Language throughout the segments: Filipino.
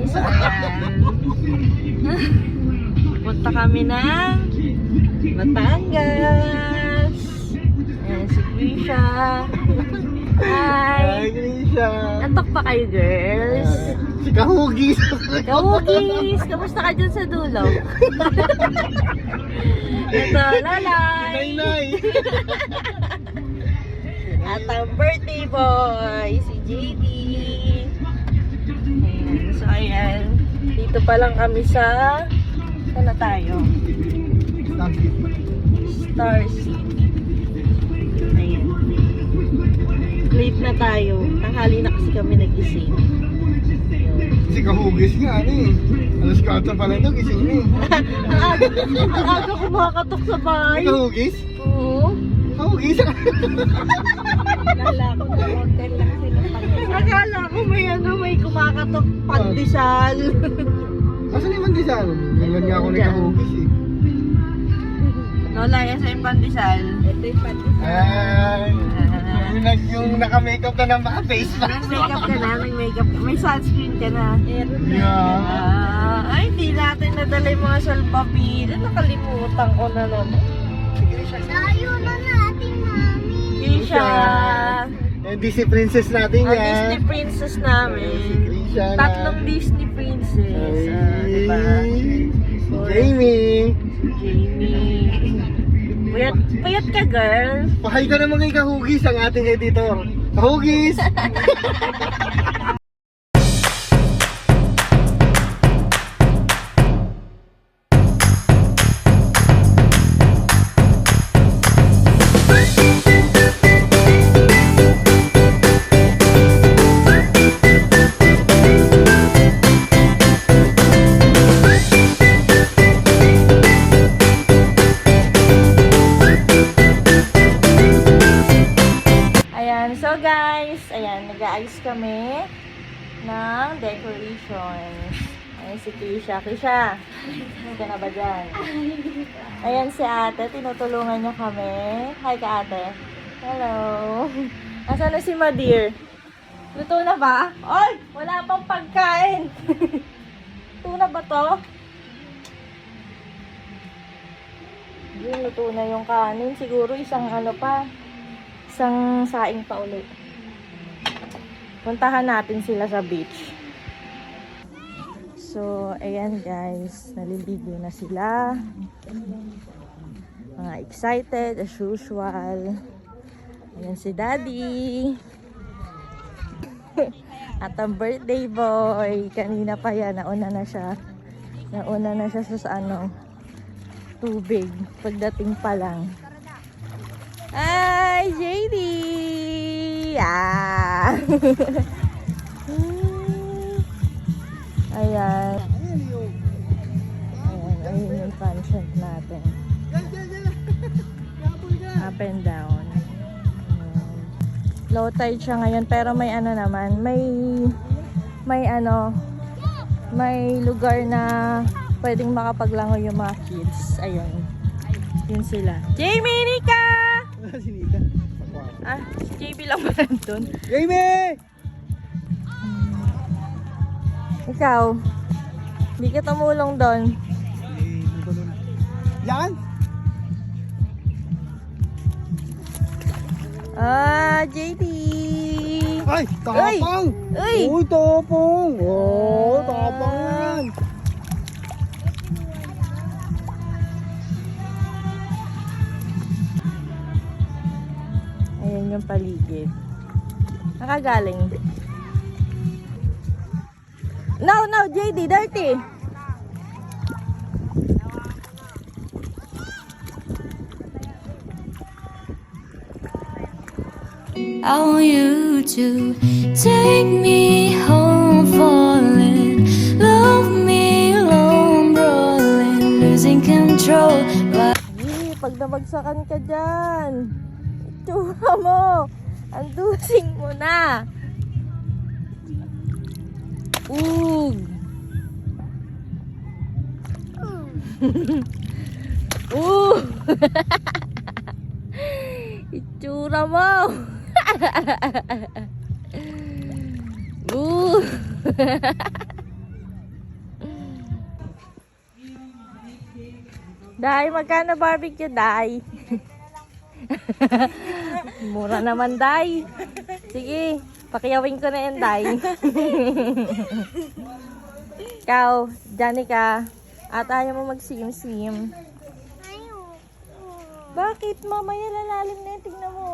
So, ayan. Punta kami ng Batangas. Ayan, si Grisha. Hi! Hi, Grisha! Antok pa kayo, girls? Si Kahugis! Kawugis! Kamusta ka dyan sa dulo? Ito, Lalay! Nay! At ang birthday boy, si JD. Ayan, so ayan. Dito pa lang kami sa... Saan na tayo? Star City. Ayan. Late na tayo. Tanghali na kasi kami nagising. Si Kahugis nga, ano eh. Alas 4 pa lang ito, gising na eh. Ang aga kumakatok sa bahay. Si Kahugis? Oo. Kahugis! Akala ko na hotel lang sila. Akala ko may kumakatok pandesal. Asan yung mandisal? Ngayon nga ako ni Kahugis eh. Lola, yan sa yung pandesal. Ito yung pandesal. Yung naka-makeup ka na face mask. Nag-makeup ka na, nag-makeup ka. May sunscreen ka na. Yeah. Ay, hindi natin nadala yung mga salpapila. Nakalimutan ko na naman. Tayo na natin, mami. Grisha. Disney princess natin Ang yan. Disney princess Si namin. Grisha na. Tatlong Disney princess. Diba? Si Jamie. Jamie. Puyat ka, girl. Pahay ka naman kay Kahugis, ang ating editor. Kahugis! So guys, ayan, nag-aayos kami ng decorations. Ayan si Kisha. Kisha, ka na ba dyan? Ayan si ate, tinutulungan niya kami. Hi ka ate. Hello. Asan na si Madir? Luto na ba? Oy, wala pang pagkain. Luto na ba to? Yun, luto na yung kanin. Siguro isang ano pa. Isang saing pa ulit. Puntahan natin sila sa beach. So, ayan guys. Naliligo na sila. Mga excited as usual. Ayan si Daddy. At ang birthday boy. Kanina pa yan. Nauna na siya. Nauna na siya sa ano, tubig. Pagdating pa lang. Hi, JD! Ah! Ayan. Ayan yung pansant natin. Up and down. Ayan. Low tide siya ngayon, pero may ano naman, may lugar na pwedeng makapaglangoy yung mga kids. Ayun. Yun sila. Jamie, Nika! Sinita. Si JB lang ba nandun? Jamie! Ikaw, hindi ka tumulong doon. Yan? JD! Ay, tapang! Uy! Uy, tapang! Oh, tapang yan! Ayan yung paligid. Nakagaling. No, JD, dirty! I want you to take me home, falling, love me long, rolling, losing control. Pag nabagsakan ka dyan, itsura mo, andusing mo na. Itsura mo. Day, magkano barbecue, Day? Mura naman, Day. Sige, pakiyawin ko na yan, Day. Ikaw, Janica, at ayaw mo mag-sim-sim. Bakit? Mamaya lalalim na yun. Tingnan mo.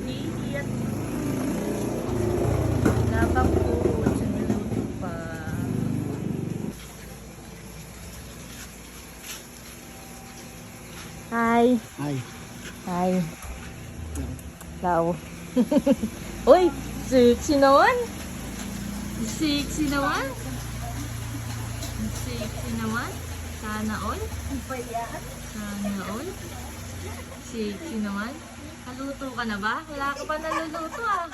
Iiyak. Labang po. Sinaluto pa. Hi. Ay. Hi. Tao. Uy! Sexy naman! Sexy naman! Sexy naman! Sana all? Sana all? Sexy naman! Naluto ka na ba? Wala ka pa naluluto ah!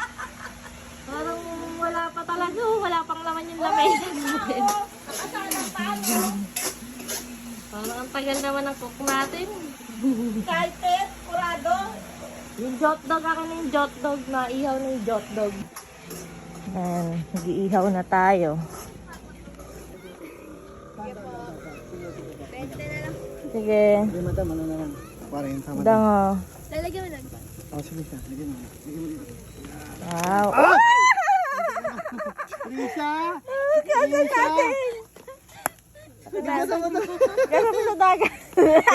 Parang wala pa talaga. Wala pang laman yung lamesa natin. Parang ang tagal naman ng cook natin. Kahit kurado. Yung jotdog, akin na yung jotdog na ihaw na yung jotdog. Ayan, nag-iihaw na tayo. Sige. Hindi, madam, ano na lang. Parehin sa madam. Dango. Lalagyan mo lang. Oh, sige siya. Lagyan mo. Lagyan mo dito. Wow. Lisa! Kagat natin! Gano'n mo sa dagat.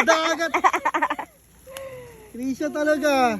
Dagat! Lisa talaga!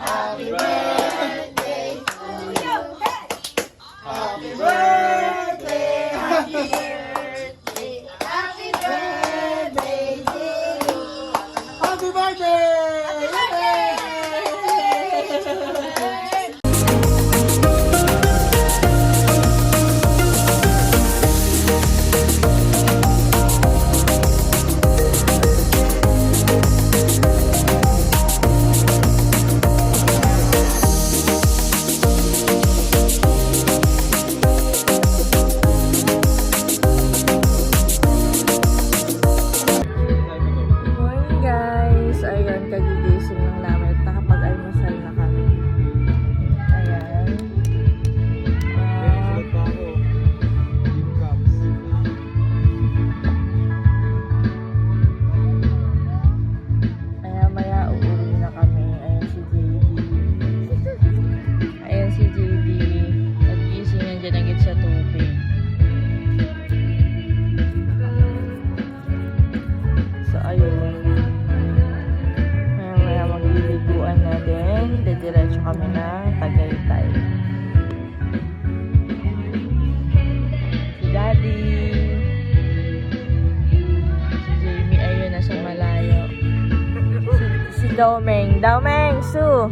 Happy birthday! Morning guys. Ayan, kagigising lang namin at nakapag-almusal na kami. Ayan. Sulat pa ako. Caps. Maya uuwi na kami. Ayan si JD. Ayan si JD. Nagising nandiyan agad sa tubig. So ayun. Maya magliliguan na din. Didiretso kami ng Tagaytay. Si Daddy. Si Jamie ayun nasa malayo. Si Daomeng. Daomeng, Su.